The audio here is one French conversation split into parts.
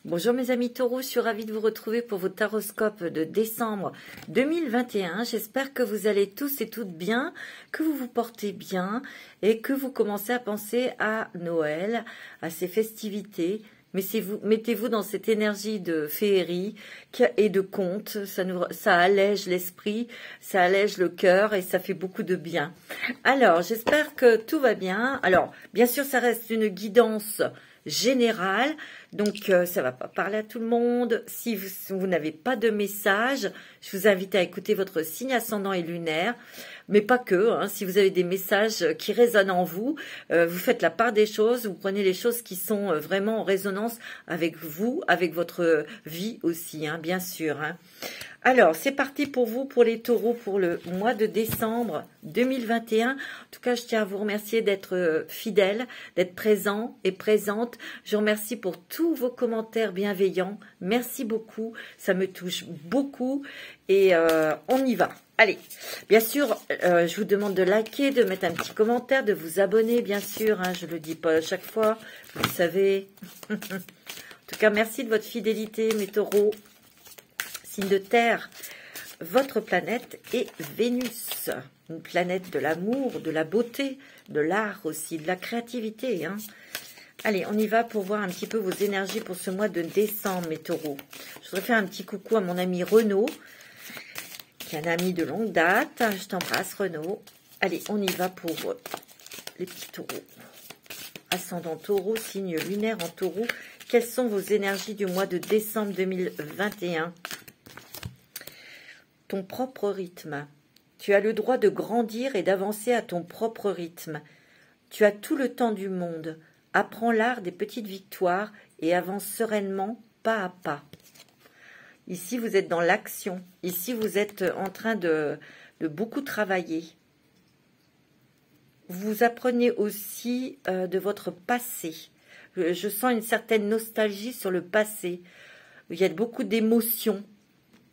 Bonjour mes amis taureaux, je suis ravie de vous retrouver pour votre taroscope de décembre 2021. J'espère que vous allez tous et toutes bien, que vous vous portez bien et que vous commencez à penser à Noël, à ces festivités. Mettez-vous dans cette énergie de féerie et de conte. Ça allège l'esprit, ça allège le cœur et ça fait beaucoup de bien. Alors, j'espère que tout va bien. Alors, bien sûr, ça reste une guidance générale, donc ça va pas parler à tout le monde. Si vous n'avez pas de message, je vous invite à écouter votre signe ascendant et lunaire, mais pas que, hein. Si vous avez des messages qui résonnent en vous, vous faites la part des choses, vous prenez les choses qui sont vraiment en résonance avec vous, avec votre vie aussi, hein, bien sûr, hein. Alors, c'est parti pour vous, pour les taureaux, pour le mois de décembre 2021. En tout cas, je tiens à vous remercier d'être fidèles, d'être présents et présentes. Je vous remercie pour tous vos commentaires bienveillants. Merci beaucoup, ça me touche beaucoup et on y va. Allez, bien sûr, je vous demande de liker, de mettre un petit commentaire, de vous abonner, bien sûr. Hein, je ne le dis pas à chaque fois, vous le savez. En tout cas, merci de votre fidélité, mes taureaux. Signe de terre, votre planète est Vénus, une planète de l'amour, de la beauté, de l'art aussi, de la créativité, hein. Allez, on y va pour voir un petit peu vos énergies pour ce mois de décembre, mes taureaux. Je voudrais faire un petit coucou à mon ami Renaud, qui est un ami de longue date. Je t'embrasse, Renaud. Allez, on y va pour les petits taureaux. Ascendant taureau, signe lunaire en taureau. Quelles sont vos énergies du mois de décembre 2021 ? Ton propre rythme. Tu as le droit de grandir et d'avancer à ton propre rythme. Tu as tout le temps du monde. Apprends l'art des petites victoires et avance sereinement, pas à pas. Ici, vous êtes dans l'action. Ici, vous êtes en train de beaucoup travailler. Vous apprenez aussi de votre passé. Je sens une certaine nostalgie sur le passé. Il y a beaucoup d'émotions.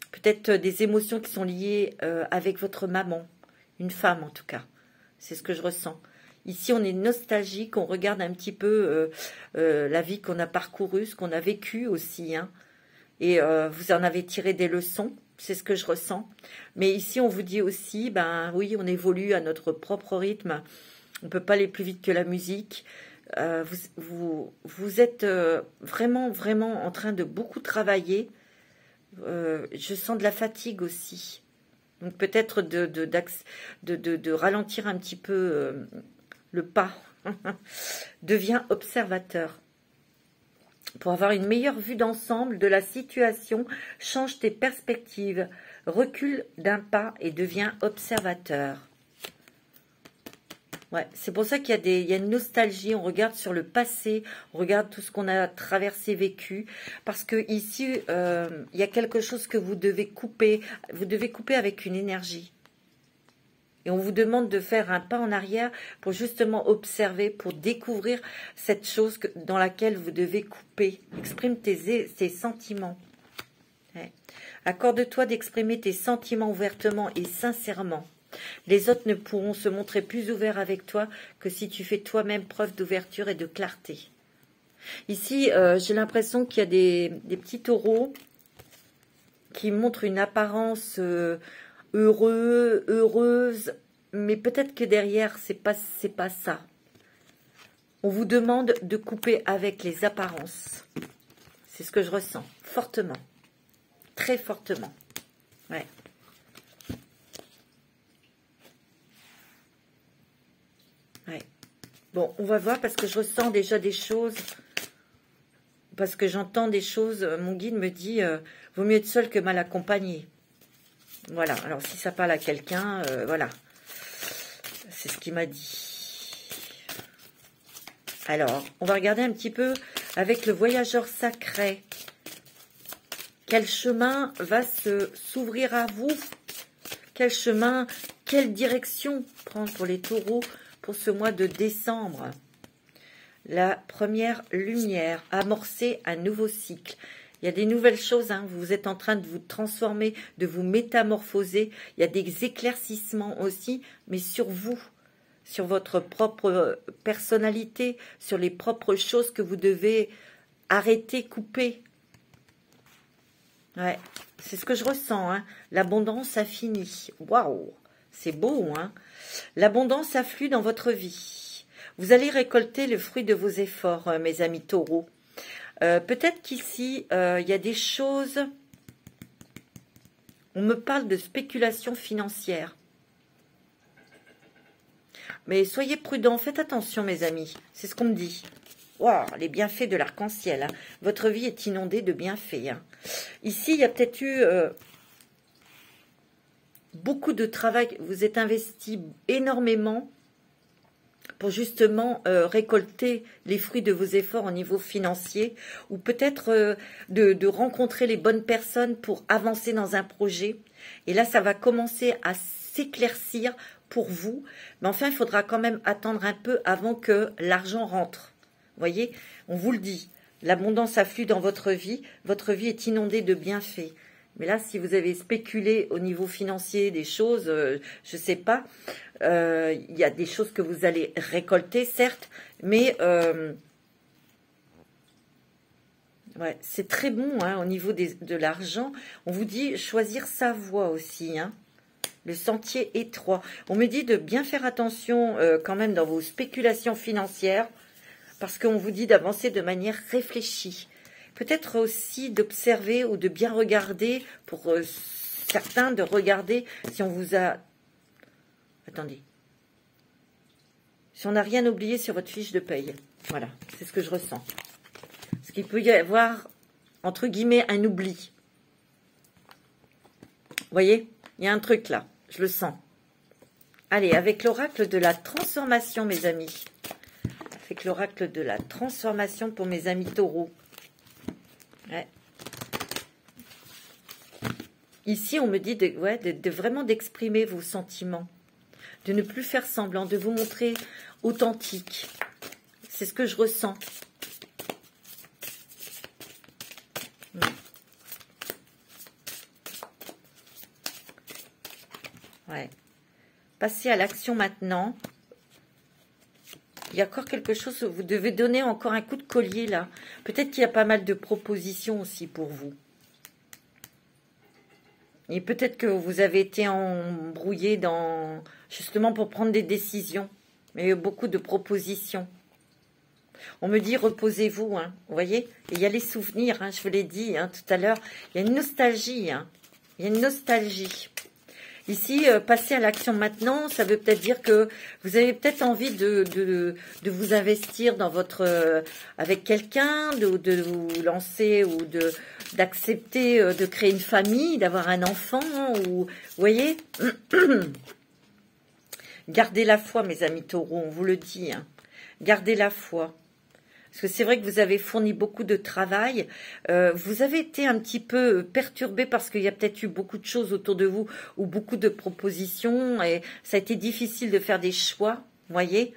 Peut-être des émotions qui sont liées avec votre maman, une femme en tout cas. C'est ce que je ressens. Ici, on est nostalgique, on regarde un petit peu la vie qu'on a parcourue, ce qu'on a vécu aussi, hein. Et vous en avez tiré des leçons, c'est ce que je ressens. Mais ici, on vous dit aussi, ben oui, on évolue à notre propre rythme. On ne peut pas aller plus vite que la musique. Vous êtes vraiment, vraiment en train de beaucoup travailler. Je sens de la fatigue aussi. Donc peut-être de ralentir un petit peu le pas. Deviens observateur. Pour avoir une meilleure vue d'ensemble de la situation, change tes perspectives. Recule d'un pas et deviens observateur. Ouais, c'est pour ça qu'il y a une nostalgie, on regarde sur le passé, on regarde tout ce qu'on a traversé, vécu, parce que ici, il y a quelque chose que vous devez couper avec une énergie. Et on vous demande de faire un pas en arrière pour justement observer, pour découvrir cette chose dans laquelle vous devez couper. Exprime tes sentiments. Ouais. Accorde-toi d'exprimer tes sentiments ouvertement et sincèrement. Les autres ne pourront se montrer plus ouverts avec toi que si tu fais toi-même preuve d'ouverture et de clarté. Ici, j'ai l'impression qu'il y a des petits taureaux qui montrent une apparence heureuse, mais peut-être que derrière, c'est pas ça. On vous demande de couper avec les apparences. C'est ce que je ressens, fortement, très fortement. Ouais. Ouais. Bon, on va voir parce que je ressens déjà des choses, parce que j'entends des choses. Mon guide me dit, vaut mieux être seul que mal accompagné. Voilà, alors si ça parle à quelqu'un, voilà. C'est ce qu'il m'a dit. Alors, on va regarder un petit peu avec le voyageur sacré. Quel chemin va s'ouvrir à vous? Quel chemin, quelle direction prendre pour les taureaux pour ce mois de décembre? La première lumière, amorcer un nouveau cycle. Il y a des nouvelles choses, hein. Vous êtes en train de vous transformer, de vous métamorphoser. Il y a des éclaircissements aussi, mais sur vous, sur votre propre personnalité, sur les propres choses que vous devez arrêter, couper. Ouais, c'est ce que je ressens, hein. L'abondance infinie. Waouh, c'est beau, hein. L'abondance afflue dans votre vie. Vous allez récolter le fruit de vos efforts, mes amis taureaux. Peut-être qu'ici, il y a des choses... On me parle de spéculation financière. Mais soyez prudents, faites attention, mes amis. C'est ce qu'on me dit. Waouh, les bienfaits de l'arc-en-ciel. Hein. Votre vie est inondée de bienfaits. Hein. Ici, il y a peut-être eu beaucoup de travail. Vous êtes investi énormément pour justement récolter les fruits de vos efforts au niveau financier, ou peut-être de rencontrer les bonnes personnes pour avancer dans un projet. Et là, ça va commencer à s'éclaircir pour vous. Mais enfin, il faudra quand même attendre un peu avant que l'argent rentre. Vous voyez, on vous le dit, l'abondance afflue dans votre vie est inondée de bienfaits. Mais là, si vous avez spéculé au niveau financier des choses, je ne sais pas, il y a des choses que vous allez récolter, certes, mais ouais, c'est très bon hein, au niveau de l'argent. On vous dit choisir sa voie aussi, hein. Le sentier étroit. On me dit de bien faire attention quand même dans vos spéculations financières, parce qu'on vous dit d'avancer de manière réfléchie. Peut-être aussi d'observer ou de bien regarder, pour certains, de regarder si on vous a... Attendez. Si on n'a rien oublié sur votre fiche de paye. Voilà, c'est ce que je ressens. Parce qu'il peut y avoir, entre guillemets, un oubli. Vous voyez, il y a un truc là, je le sens. Allez, avec l'oracle de la transformation, mes amis. Avec l'oracle de la transformation pour mes amis taureaux. Ouais. Ici, on me dit de vraiment d'exprimer vos sentiments, de ne plus faire semblant, de vous montrer authentique. C'est ce que je ressens. Ouais. Passez à l'action maintenant. Il y a encore quelque chose, vous devez donner encore un coup de collier là. Peut-être qu'il y a pas mal de propositions aussi pour vous. Et peut-être que vous avez été embrouillé justement pour prendre des décisions. Mais il y a beaucoup de propositions. On me dit reposez-vous, hein, vous voyez. Et il y a les souvenirs, hein, je vous l'ai dit hein, tout à l'heure. Il y a une nostalgie, hein. Il y a une nostalgie. Ici, passer à l'action maintenant, ça veut peut-être dire que vous avez peut-être envie de vous investir dans votre avec quelqu'un, de vous lancer ou d'accepter de créer une famille, d'avoir un enfant, ou vous voyez. Gardez la foi, mes amis taureaux, on vous le dit. Hein. Gardez la foi. Parce que c'est vrai que vous avez fourni beaucoup de travail. Vous avez été un petit peu perturbé parce qu'il y a peut-être eu beaucoup de choses autour de vous ou beaucoup de propositions. Et ça a été difficile de faire des choix, vous voyez.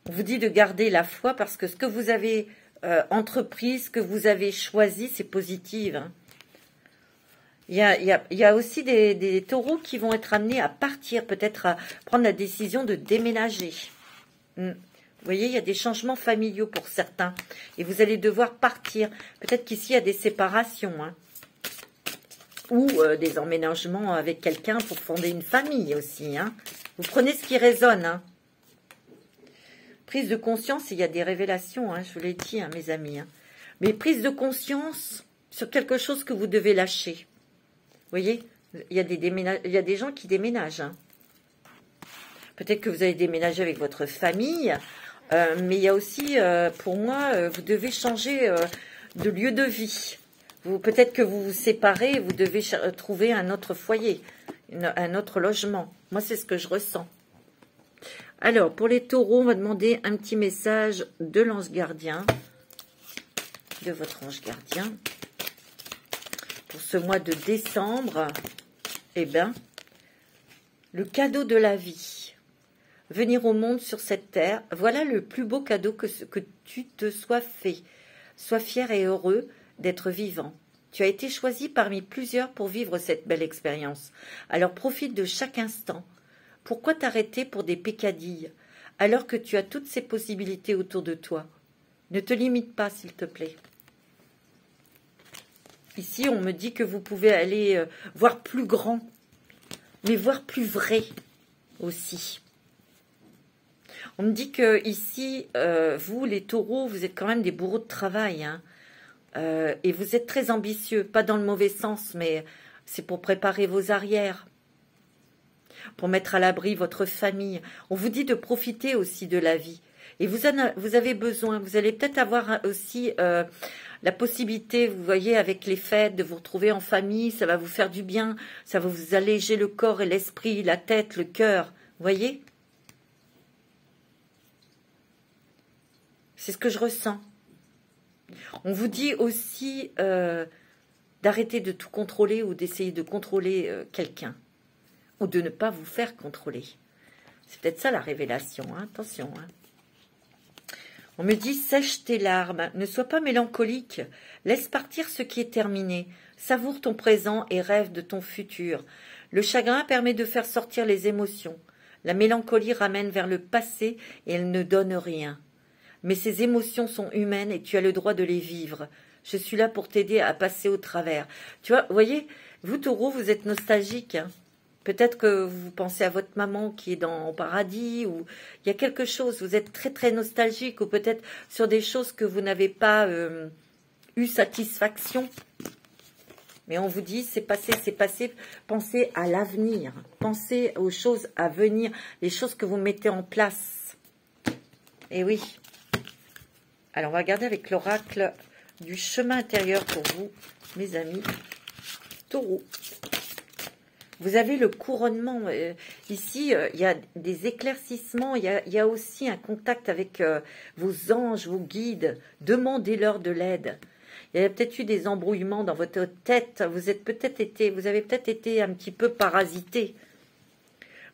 On vous dit de garder la foi parce que ce que vous avez entrepris, ce que vous avez choisi, c'est positif. Hein. Il y a aussi des taureaux qui vont être amenés à partir, peut-être à prendre la décision de déménager. Vous voyez, il y a des changements familiaux pour certains. Et vous allez devoir partir. Peut-être qu'ici, il y a des séparations. Hein. Ou des emménagements avec quelqu'un pour fonder une famille aussi. Hein. Vous prenez ce qui résonne. Hein. Prise de conscience, il y a des révélations. Hein, je vous l'ai dit, hein, mes amis. Hein. Mais prise de conscience sur quelque chose que vous devez lâcher. Vous voyez, il y a des gens qui déménagent. Hein. Peut-être que vous allez déménager avec votre famille. Mais il y a aussi, pour moi, vous devez changer de lieu de vie. Peut-être que vous vous séparez, vous devez trouver un autre foyer, un autre logement. Moi, c'est ce que je ressens. Alors, pour les taureaux, on va demander un petit message de l'ange gardien, de votre ange gardien. Pour ce mois de décembre, eh bien, le cadeau de la vie. Venir au monde sur cette terre, voilà le plus beau cadeau que tu te sois fait. Sois fier et heureux d'être vivant. Tu as été choisi parmi plusieurs pour vivre cette belle expérience. Alors profite de chaque instant. Pourquoi t'arrêter pour des peccadilles, alors que tu as toutes ces possibilités autour de toi? Ne te limite pas, s'il te plaît. Ici, on me dit que vous pouvez aller voir plus grand, mais voir plus vrai aussi. On me dit que ici, vous, les taureaux, vous êtes quand même des bourreaux de travail, hein. Et vous êtes très ambitieux, pas dans le mauvais sens, mais c'est pour préparer vos arrières, pour mettre à l'abri votre famille. On vous dit de profiter aussi de la vie. Et vous avez besoin, vous allez peut-être avoir aussi la possibilité, vous voyez, avec les fêtes, de vous retrouver en famille, ça va vous faire du bien, ça va vous alléger le corps et l'esprit, la tête, le cœur, vous voyez? C'est ce que je ressens. On vous dit aussi d'arrêter de tout contrôler ou d'essayer de contrôler quelqu'un, ou de ne pas vous faire contrôler. C'est peut-être ça la révélation, hein, attention, hein. On me dit, sèche tes larmes, ne sois pas mélancolique, laisse partir ce qui est terminé, savoure ton présent et rêve de ton futur. Le chagrin permet de faire sortir les émotions. La mélancolie ramène vers le passé et elle ne donne rien. Mais ces émotions sont humaines et tu as le droit de les vivre. Je suis là pour t'aider à passer au travers. Tu vois, vous voyez, vous taureaux, vous êtes nostalgique, hein. Peut-être que vous pensez à votre maman qui est au paradis, ou il y a quelque chose, vous êtes très très nostalgique, ou peut-être sur des choses que vous n'avez pas eu satisfaction. Mais on vous dit, c'est passé, pensez à l'avenir, pensez aux choses à venir, les choses que vous mettez en place. Et oui. Alors on va regarder avec l'oracle du chemin intérieur pour vous, mes amis taureaux. Vous avez le couronnement. Ici, il y a des éclaircissements. Il y a aussi un contact avec vos anges, vos guides. Demandez-leur de l'aide. Il y a peut-être eu des embrouillements dans votre tête. Vous avez peut-être été un petit peu parasité.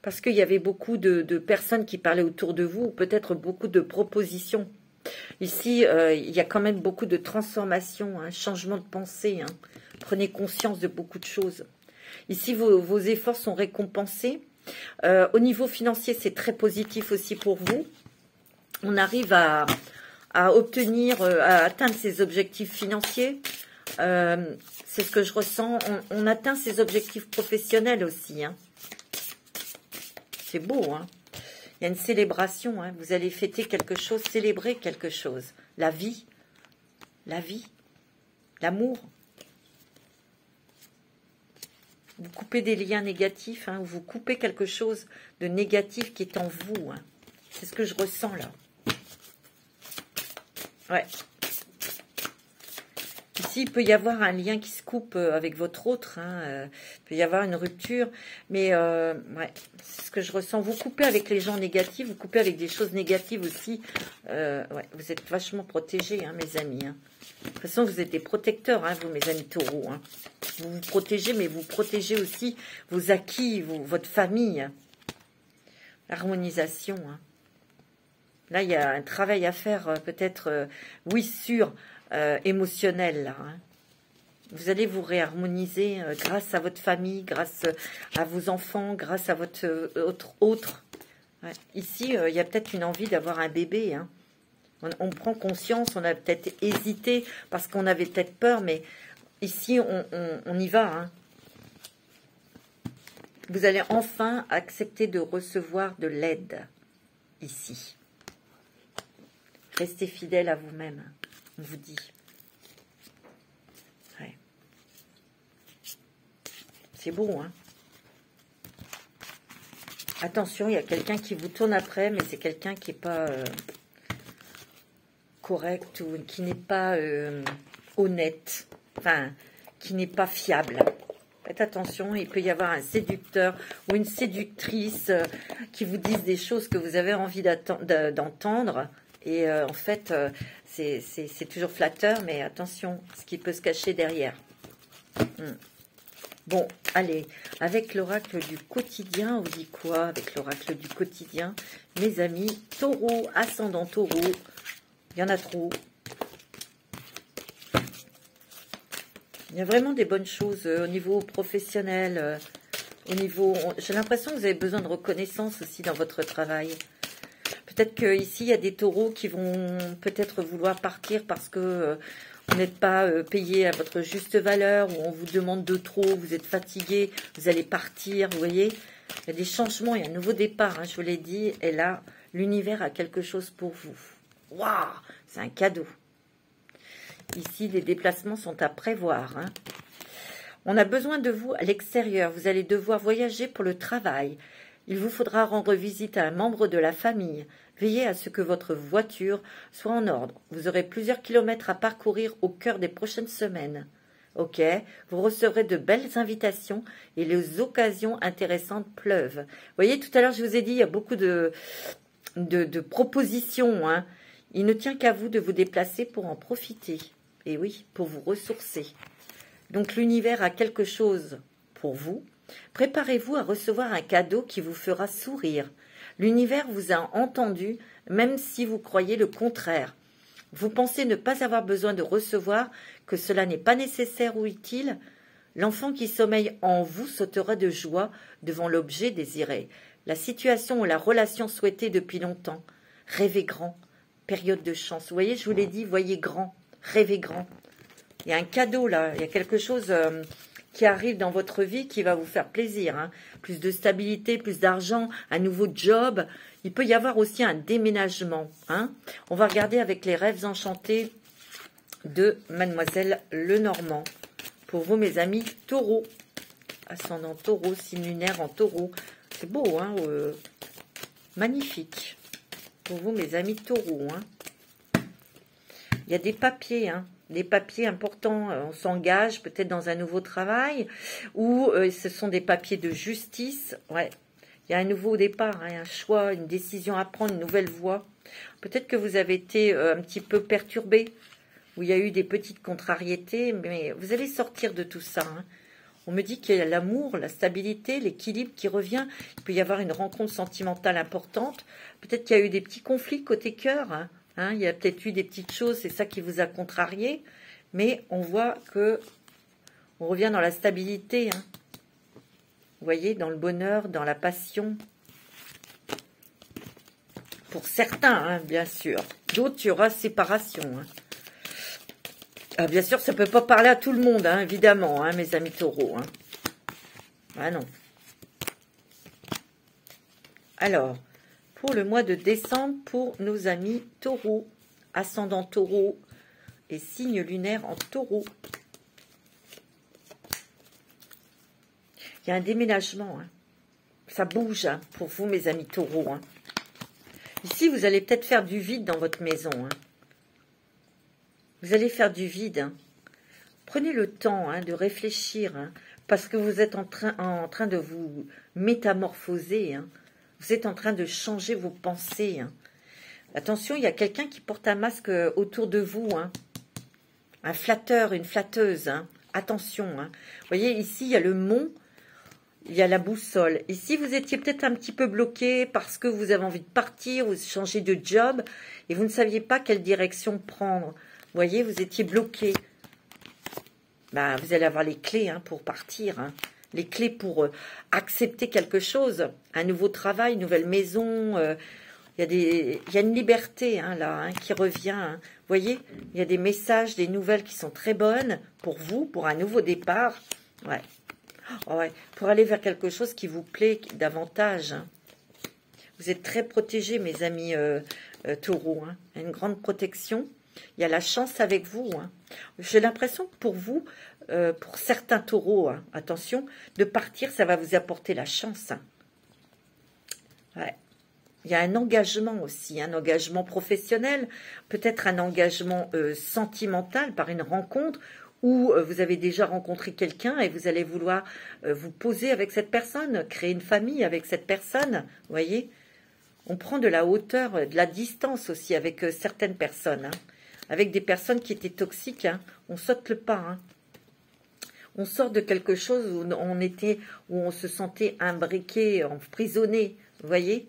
Parce qu'il y avait beaucoup de personnes qui parlaient autour de vous. Peut-être beaucoup de propositions. Ici, il y a quand même beaucoup de transformations, un changement de pensée, hein. Prenez conscience de beaucoup de choses. Ici, vos efforts sont récompensés. Au niveau financier, c'est très positif aussi pour vous. On arrive à obtenir, à atteindre ses objectifs financiers. C'est ce que je ressens. On atteint ses objectifs professionnels aussi, hein. C'est beau, hein. Il y a une célébration, hein. Vous allez fêter quelque chose, célébrer quelque chose. La vie, l'amour. Vous coupez des liens négatifs, hein, ou vous coupez quelque chose de négatif qui est en vous, hein. C'est ce que je ressens là. Ouais. Ici, il peut y avoir un lien qui se coupe avec votre autre, hein. Il peut y avoir une rupture, mais ouais, c'est ce que je ressens. Vous coupez avec les gens négatifs, vous coupez avec des choses négatives aussi. Ouais, vous êtes vachement protégés, hein, mes amis, hein. De toute façon, vous êtes des protecteurs, hein, vous, mes amis taureaux, hein. Vous vous protégez, mais vous protégez aussi vos acquis, votre famille. L'harmonisation, hein. Là, il y a un travail à faire, peut-être, oui, sûr, émotionnel, là, hein. Vous allez vous réharmoniser grâce à votre famille, grâce à vos enfants, grâce à votre autre. Ouais. Ici, il y a peut-être une envie d'avoir un bébé, hein. On prend conscience, on a peut-être hésité parce qu'on avait peut-être peur, mais ici, on y va, hein. Vous allez enfin accepter de recevoir de l'aide, ici. Restez fidèle à vous-même, on vous dit. Ouais. C'est beau, hein. Attention, il y a quelqu'un qui vous tourne après, mais c'est quelqu'un qui n'est pas correct ou qui n'est pas honnête, enfin, qui n'est pas fiable. Faites attention, il peut y avoir un séducteur ou une séductrice qui vous disent des choses que vous avez envie d'entendre. Et en fait, c'est toujours flatteur, mais attention, ce qui peut se cacher derrière. Bon, allez, avec l'oracle du quotidien, on vous dit quoi avec l'oracle du quotidien? Mes amis, taureau, ascendant taureau, il y en a trop. Il y a vraiment des bonnes choses au niveau professionnel, au niveau... J'ai l'impression que vous avez besoin de reconnaissance aussi dans votre travail. Peut-être qu'ici, il y a des taureaux qui vont peut-être vouloir partir parce que Vous n'êtes pas payé à votre juste valeur, ou on vous demande de trop, vous êtes fatigué, vous allez partir, vous voyez. Il y a des changements, il y a un nouveau départ, hein, je vous l'ai dit, et là, l'univers a quelque chose pour vous. Waouh, c'est un cadeau. Ici, les déplacements sont à prévoir. Hein. On a besoin de vous à l'extérieur. Vous allez devoir voyager pour le travail. Il vous faudra rendre visite à un membre de la famille. Veillez à ce que votre voiture soit en ordre. Vous aurez plusieurs kilomètres à parcourir au cœur des prochaines semaines. Ok, vous recevrez de belles invitations et les occasions intéressantes pleuvent. Vous voyez, tout à l'heure, je vous ai dit, il y a beaucoup de propositions. Hein. Il ne tient qu'à vous de vous déplacer pour en profiter. Et oui, pour vous ressourcer. Donc l'univers a quelque chose pour vous. Préparez-vous à recevoir un cadeau qui vous fera sourire. L'univers vous a entendu, même si vous croyez le contraire. Vous pensez ne pas avoir besoin de recevoir, que cela n'est pas nécessaire ou utile. L'enfant qui sommeille en vous sautera de joie devant l'objet désiré. La situation ou la relation souhaitée depuis longtemps. Rêvez grand. Période de chance. Vous voyez, je vous l'ai dit, voyez grand. Rêvez grand. Il y a un cadeau là, il y a quelque chose qui arrive dans votre vie qui va vous faire plaisir. Hein. Plus de stabilité, plus d'argent, un nouveau job. Il peut y avoir aussi un déménagement. Hein. On va regarder avec les rêves enchantés de Mademoiselle Lenormand. Pour vous, mes amis, taureau. Ascendant taureau, signe lunaire en taureau. C'est beau, hein, magnifique. Pour vous, mes amis taureaux. Hein. Il y a des papiers, hein, des papiers importants. On s'engage peut-être dans un nouveau travail ou ce sont des papiers de justice. Ouais, il y a un nouveau départ, hein, un choix, une décision à prendre, une nouvelle voie. Peut-être que vous avez été un petit peu perturbé, où il y a eu des petites contrariétés, mais vous allez sortir de tout ça. Hein. On me dit qu'il y a l'amour, la stabilité, l'équilibre qui revient. Il peut y avoir une rencontre sentimentale importante. Peut-être qu'il y a eu des petits conflits côté cœur. Hein. Hein, il y a peut-être eu des petites choses, c'est ça qui vous a contrarié. Mais on voit que on revient dans la stabilité. Hein. Vous voyez, dans le bonheur, dans la passion. Pour certains, hein, bien sûr. D'autres, il y aura séparation. Hein. Ah, bien sûr, ça ne peut pas parler à tout le monde, hein, évidemment, hein, mes amis taureaux. Hein. Ah non. Alors, pour le mois de décembre, pour nos amis taureaux, ascendant taureau et signe lunaire en taureau. Il y a un déménagement. Hein. Ça bouge hein, pour vous, mes amis taureaux. Hein. Ici, vous allez peut-être faire du vide dans votre maison. Hein. Vous allez faire du vide. Hein. Prenez le temps hein, de réfléchir, hein, parce que vous êtes en train de vous métamorphoser. Hein. Vous êtes en train de changer vos pensées. Hein. Attention, il y a quelqu'un qui porte un masque autour de vous. Hein. Un flatteur, une flatteuse. Hein. Attention. Hein. Vous voyez, ici, il y a le mont, il y a la boussole. Ici, vous étiez peut-être un petit peu bloqué parce que vous avez envie de partir, vous changez de job et vous ne saviez pas quelle direction prendre. Vous voyez, vous étiez bloqué. Ben, vous allez avoir les clés hein, pour partir. Hein. Les clés pour accepter quelque chose. Un nouveau travail, une nouvelle maison. Il y a une liberté hein, là hein, qui revient. Hein. Vous voyez, il y a des messages, des nouvelles qui sont très bonnes pour vous, pour un nouveau départ. Ouais. Oh ouais. Pour aller vers quelque chose qui vous plaît davantage. Hein. Vous êtes très protégés, mes amis taureaux. Hein. Il y a une grande protection. Il y a la chance avec vous. Hein. J'ai l'impression que pour vous, pour certains taureaux, hein, attention, de partir, ça va vous apporter la chance. Hein. Ouais. Il y a un engagement aussi, un engagement professionnel, peut-être un engagement sentimental par une rencontre où vous avez déjà rencontré quelqu'un et vous allez vouloir vous poser avec cette personne, créer une famille avec cette personne, vous voyez. On prend de la hauteur, de la distance aussi avec certaines personnes, hein. Avec des personnes qui étaient toxiques, hein. On saute le pas. Hein. On sort de quelque chose où on se sentait imbriqué, emprisonné, vous voyez.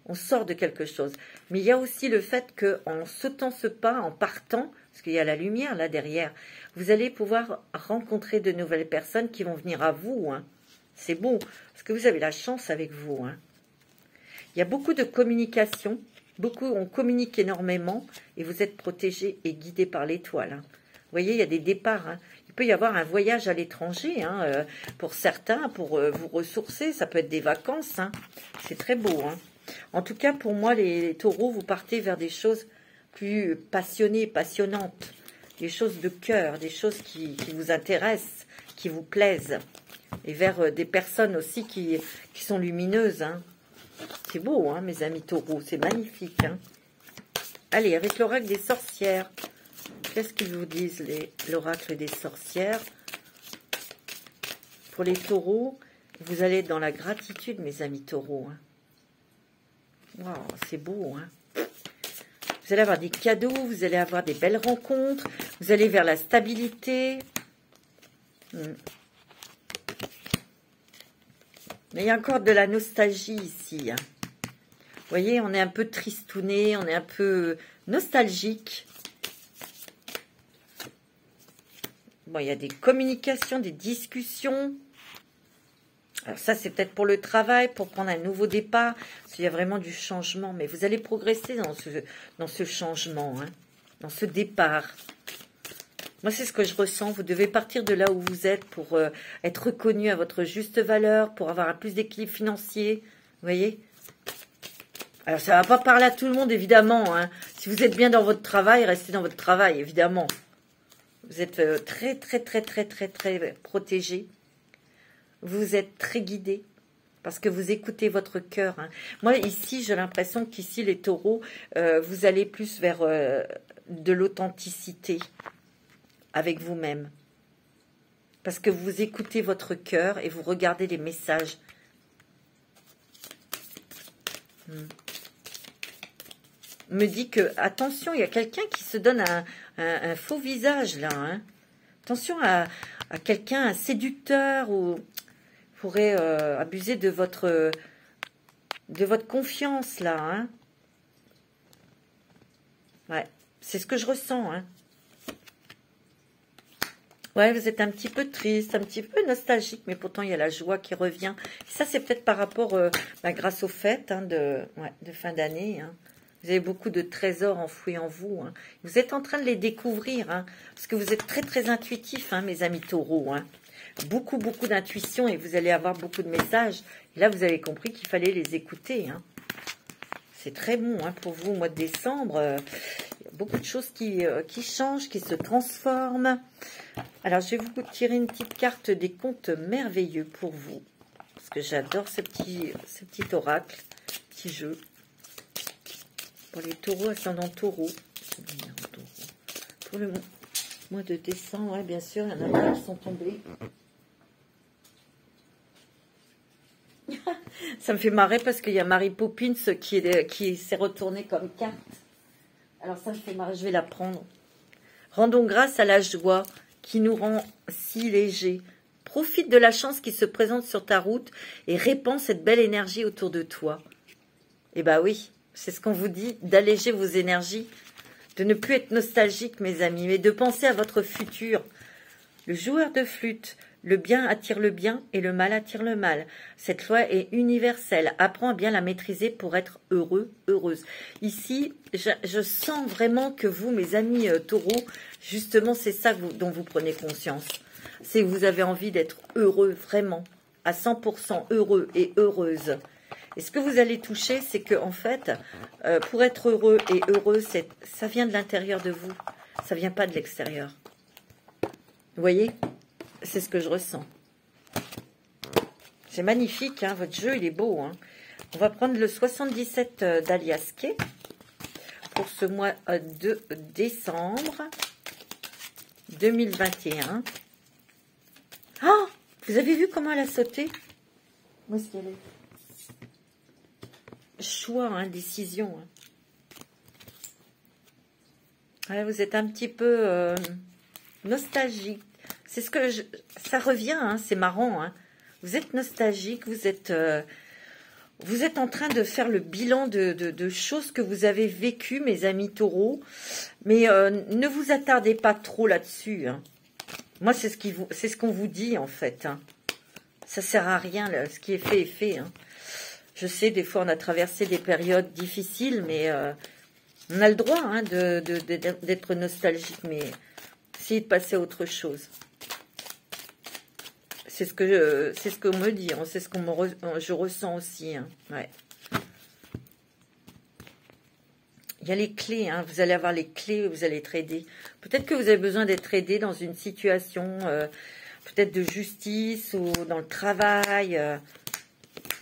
On sort de quelque chose. Mais il y a aussi le fait qu'en sautant ce pas, en partant, parce qu'il y a la lumière là derrière, vous allez pouvoir rencontrer de nouvelles personnes qui vont venir à vous. Hein. C'est beau, parce que vous avez la chance avec vous. Hein. Il y a beaucoup de communication. On communique énormément et vous êtes protégé et guidé par l'étoile. Hein. voyez, il y a des départs. Hein. Il peut y avoir un voyage à l'étranger, hein, pour certains, pour vous ressourcer. Ça peut être des vacances. Hein. C'est très beau. Hein. En tout cas, pour moi, les taureaux, vous partez vers des choses plus passionnées, passionnantes. Des choses de cœur, des choses qui vous intéressent, qui vous plaisent. Et vers des personnes aussi qui sont lumineuses. Hein. C'est beau, hein, mes amis taureaux. C'est magnifique. Hein. Allez, avec l'oracle des sorcières. Qu'est-ce qu'ils vous disent, l'oracle des sorcières? Pour les taureaux, vous allez être dans la gratitude, mes amis taureaux. Hein. Wow, c'est beau. Hein. Vous allez avoir des cadeaux, vous allez avoir des belles rencontres. Vous allez vers la stabilité. Mais il y a encore de la nostalgie ici. Hein. Vous voyez, on est un peu tristouné, on est un peu nostalgique. Bon, il y a des communications, des discussions. Alors ça, c'est peut-être pour le travail, pour prendre un nouveau départ. Parce qu'il y a vraiment du changement. Mais vous allez progresser dans ce changement, hein, dans ce départ. Moi, c'est ce que je ressens. Vous devez partir de là où vous êtes pour être reconnu à votre juste valeur, pour avoir un plus d'équilibre financier. Vous voyez? Alors, ça ne va pas parler à tout le monde, évidemment. Hein. Si vous êtes bien dans votre travail, restez dans votre travail, évidemment. Vous êtes très, très, très, très, très, très protégé. Vous êtes très guidé parce que vous écoutez votre cœur. Hein. Moi, ici, j'ai l'impression qu'ici, les taureaux, vous allez plus vers de l'authenticité avec vous-même. Parce que vous écoutez votre cœur et vous regardez les messages. Me dit que, attention, il y a quelqu'un qui se donne un faux visage, là. Hein. Attention à quelqu'un, un séducteur, ou pourrait abuser de votre confiance, là. Hein. Ouais, c'est ce que je ressens, hein. Ouais, vous êtes un petit peu triste, un petit peu nostalgique, mais pourtant il y a la joie qui revient. Ça, c'est peut-être par rapport, grâce aux fêtes hein, de fin d'année. Hein. Vous avez beaucoup de trésors enfouis en vous. Hein. Vous êtes en train de les découvrir, hein, parce que vous êtes très, très intuitifs, hein, mes amis taureaux. Hein. Beaucoup, beaucoup d'intuition et vous allez avoir beaucoup de messages. Et là, vous avez compris qu'il fallait les écouter. Hein. C'est très bon hein, pour vous au mois de décembre. Il y a beaucoup de choses qui changent, qui se transforment. Alors, je vais vous tirer une petite carte des contes merveilleux pour vous. Parce que j'adore ce petit oracle, petit jeu. Pour les taureaux, ascendant taureau. Pour le mois de décembre, ouais, bien sûr, il y en a qui sont tombés. Ça me fait marrer parce qu'il y a Mary Poppins qui s'est retournée comme carte. Alors ça me fait marrer, je vais la prendre. Rendons grâce à la joie qui nous rend si légers. Profite de la chance qui se présente sur ta route et répands cette belle énergie autour de toi. Eh bien oui, c'est ce qu'on vous dit, d'alléger vos énergies, de ne plus être nostalgique, mes amis, mais de penser à votre futur. Le joueur de flûte, le bien attire le bien et le mal attire le mal. Cette loi est universelle. Apprends à bien la maîtriser pour être heureux, heureuse. Ici, je sens vraiment que vous, mes amis taureaux, justement, c'est ça dont vous prenez conscience. C'est que vous avez envie d'être heureux, vraiment, à 100% heureux et heureuse. Et ce que vous allez toucher, c'est que en fait, pour être heureux et heureuse, ça vient de l'intérieur de vous. Ça vient pas de l'extérieur. Vous voyez ? C'est ce que je ressens. C'est magnifique, hein, votre jeu, il est beau. Hein. On va prendre le 77 d'Aliasquet pour ce mois de décembre 2021. Oh, vous avez vu comment elle a sauté? Où est-ce qu'elle est? Choix, hein, décision. Hein. Voilà, vous êtes un petit peu nostalgique. C'est ce que ça revient, hein, c'est marrant. Hein. Vous êtes nostalgique, vous êtes en train de faire le bilan de choses que vous avez vécues, mes amis taureaux. Mais ne vous attardez pas trop là-dessus. Hein. Moi, c'est ce qu'on vous dit, en fait. Hein. Ça sert à rien, là. Ce qui est fait est fait. Hein. Je sais, des fois, on a traversé des périodes difficiles, mais on a le droit hein, d'être nostalgique, mais Essayez de passer à autre chose. C'est ce qu'on me dit, hein. C'est ce que je ressens aussi. Hein. Ouais. Il y a les clés, hein. Vous allez avoir les clés, vous allez être aidé. Peut-être que vous avez besoin d'être aidé dans une situation, peut-être de justice ou dans le travail.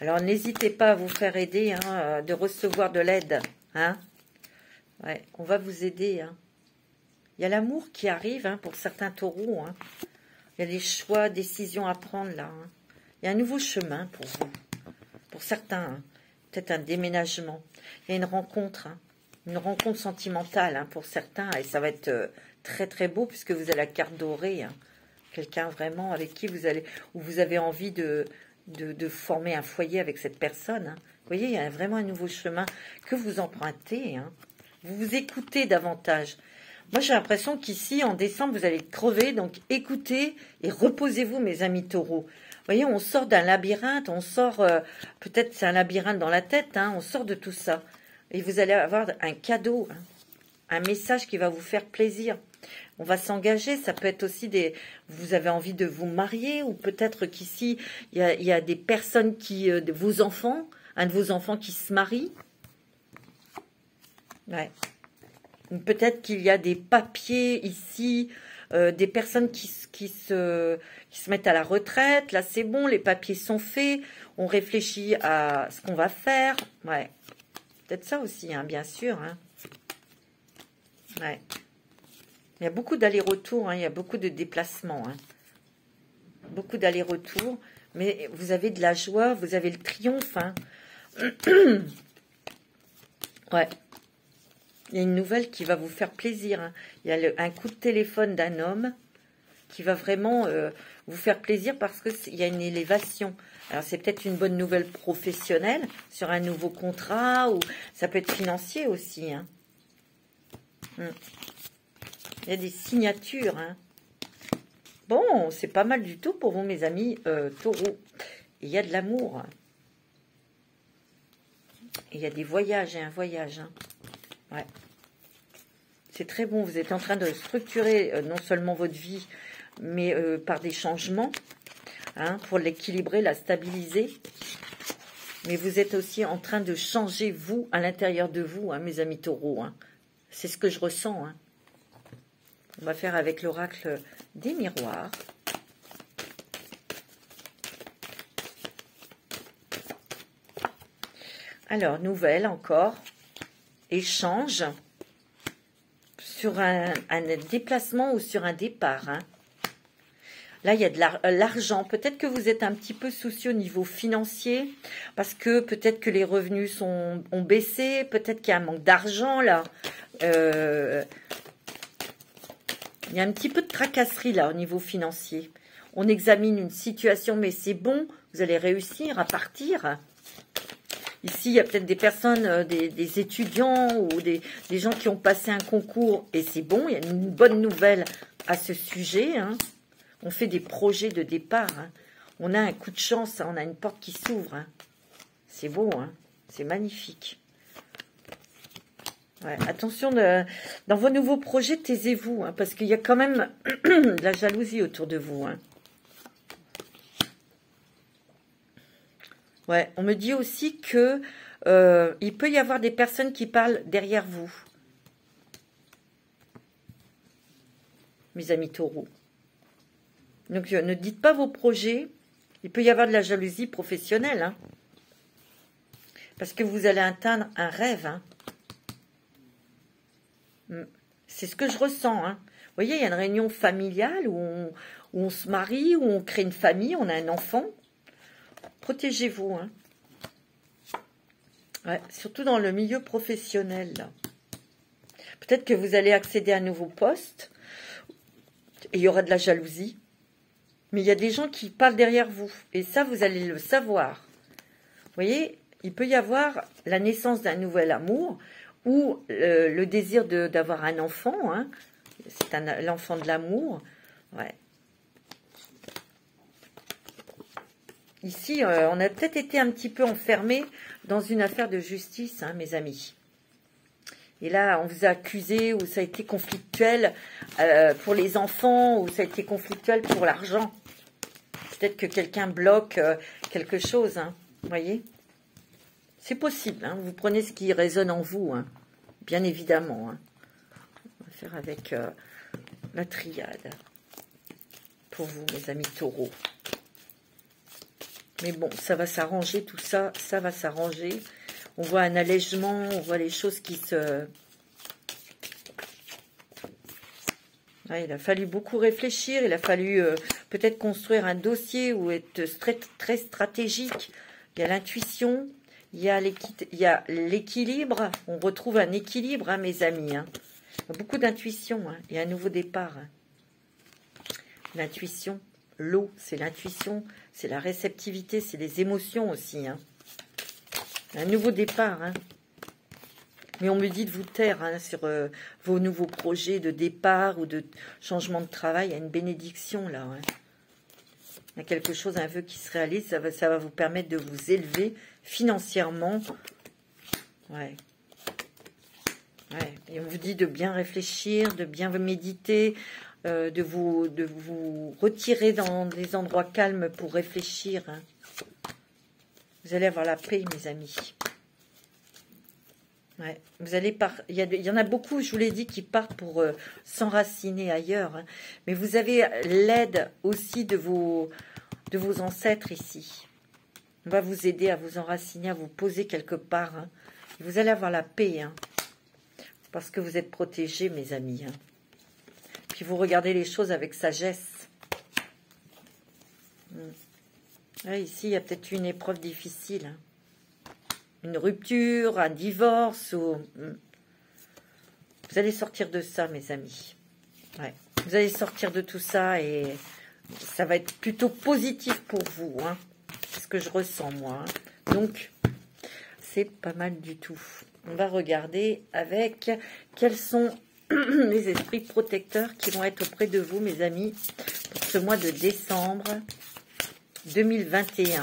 Alors, n'hésitez pas à vous faire aider, hein, de recevoir de l'aide. Hein. Ouais, on va vous aider. Hein. Il y a l'amour qui arrive, hein, pour certains taureaux. Hein. Il y a des choix, décisions à prendre là. Hein. Il y a un nouveau chemin pour vous. Pour certains, hein. Peut-être un déménagement. Il y a une rencontre, hein. Une rencontre sentimentale, hein, pour certains. Et ça va être très très beau puisque vous avez la carte dorée. Hein. Quelqu'un vraiment avec qui vous allez, où vous avez envie de former un foyer avec cette personne. Hein. Vous voyez, il y a vraiment un nouveau chemin que vous empruntez. Hein. Vous vous écoutez davantage. Moi, j'ai l'impression qu'ici, en décembre, vous allez crever. Donc, écoutez et reposez-vous, mes amis taureaux. Vous voyez, on sort d'un labyrinthe. On sort, peut-être c'est un labyrinthe dans la tête. Hein, on sort de tout ça. Et vous allez avoir un cadeau, hein, un message qui va vous faire plaisir. On va s'engager. Ça peut être aussi des... Vous avez envie de vous marier ou peut-être qu'ici, il y a des personnes qui... vos enfants, un de vos enfants qui se marie. Ouais. Peut-être qu'il y a des papiers ici, des personnes qui se mettent à la retraite. Là, c'est bon, les papiers sont faits. On réfléchit à ce qu'on va faire. Ouais. Peut-être ça aussi, hein, bien sûr. Hein. Ouais. Il y a beaucoup d'allers-retours, hein, il y a beaucoup de déplacements. Hein. Beaucoup d'allers-retours. Mais vous avez de la joie, vous avez le triomphe. Hein. Ouais. Il y a une nouvelle qui va vous faire plaisir. Hein. Il y a un coup de téléphone d'un homme qui va vraiment vous faire plaisir parce qu'il y a une élévation. Alors, c'est peut-être une bonne nouvelle professionnelle sur un nouveau contrat ou ça peut être financier aussi. Hein. Il y a des signatures. Hein. Bon, c'est pas mal du tout pour vous, mes amis taureaux. Il y a de l'amour. Il y a des voyages et un voyage. Hein. Ouais. C'est très bon. Vous êtes en train de structurer non seulement votre vie, mais par des changements, hein, pour l'équilibrer, la stabiliser. Mais vous êtes aussi en train de changer, vous, à l'intérieur de vous, hein, mes amis taureaux. Hein. C'est ce que je ressens. Hein. On va faire avec l'oracle des miroirs. Alors, nouvelle encore. Échange sur un déplacement ou sur un départ. Hein. Là, il y a de l'argent. Peut-être que vous êtes un petit peu soucieux au niveau financier, parce que peut-être que les revenus ont baissé, peut-être qu'il y a un manque d'argent, là. Il y a un petit peu de tracasserie, là, au niveau financier. On examine une situation, mais c'est bon, vous allez réussir à partir. Ici, il y a peut-être des personnes, des étudiants ou des gens qui ont passé un concours, et c'est bon, il y a une bonne nouvelle à ce sujet, hein. On fait des projets de départ. Hein. On a un coup de chance, hein. On a une porte qui s'ouvre. Hein. C'est beau, hein. C'est magnifique. Ouais, attention, dans vos nouveaux projets, taisez-vous, hein, parce qu'il y a quand même de la jalousie autour de vous. Hein. Ouais, on me dit aussi que il peut y avoir des personnes qui parlent derrière vous. Mes amis taureaux. Donc, ne dites pas vos projets. Il peut y avoir de la jalousie professionnelle. Hein, parce que vous allez atteindre un rêve. Hein. C'est ce que je ressens. Hein. Vous voyez, il y a une réunion familiale où on se marie, où on crée une famille, on a un enfant. Protégez-vous. Hein. Ouais, surtout dans le milieu professionnel. Peut-être que vous allez accéder à un nouveau poste. Et il y aura de la jalousie. Mais il y a des gens qui parlent derrière vous. Et ça, vous allez le savoir. Vous voyez, il peut y avoir la naissance d'un nouvel amour ou le désir d'avoir un enfant. Hein. C'est l'enfant de l'amour. Ouais. Ici, on a peut-être été un petit peu enfermé dans une affaire de justice, hein, mes amis. Et là, on vous a accusé ou ça a été conflictuel pour les enfants ou ça a été conflictuel pour l'argent. Peut-être que quelqu'un bloque quelque chose, hein, vous voyez. C'est possible, hein, vous prenez ce qui résonne en vous, hein, bien évidemment. Hein. On va faire avec la triade pour vous, mes amis taureaux. Mais bon, ça va s'arranger, tout ça, ça va s'arranger. On voit un allègement, on voit les choses qui se... Ouais, il a fallu beaucoup réfléchir, il a fallu peut-être construire un dossier ou être très stratégique. Il y a l'intuition, il y a l'équilibre. On retrouve un équilibre, hein, mes amis. Hein. Il y a beaucoup d'intuition, hein. Il y a un nouveau départ. Hein. L'intuition, l'eau, c'est l'intuition, c'est la réceptivité, c'est les émotions aussi. Hein. Un nouveau départ. Hein. Mais on me dit de vous taire hein, sur vos nouveaux projets de départ ou de changement de travail. Il y a une bénédiction là. Hein. Il y a quelque chose, un vœu qui se réalise. Ça va vous permettre de vous élever financièrement. Ouais. Ouais. Et on vous dit de bien réfléchir, de bien méditer, de vous retirer dans des endroits calmes pour réfléchir. Hein. Vous allez avoir la paix, mes amis. Ouais, vous allez il y en a beaucoup, je vous l'ai dit, qui partent pour s'enraciner ailleurs. Hein. Mais vous avez l'aide aussi de vos ancêtres ici. On va vous aider à vous enraciner, à vous poser quelque part. Hein. Et vous allez avoir la paix. Hein. Parce que vous êtes protégés, mes amis. Hein. Puis vous regardez les choses avec sagesse. Ouais, ici, il y a peut-être une épreuve difficile. Hein. Une rupture, un divorce. Ou... Vous allez sortir de ça, mes amis. Ouais. Vous allez sortir de tout ça et ça va être plutôt positif pour vous. Hein. C'est ce que je ressens, moi. Hein. Donc, c'est pas mal du tout. On va regarder avec quels sont les esprits protecteurs qui vont être auprès de vous, mes amis, pour ce mois de décembre 2021.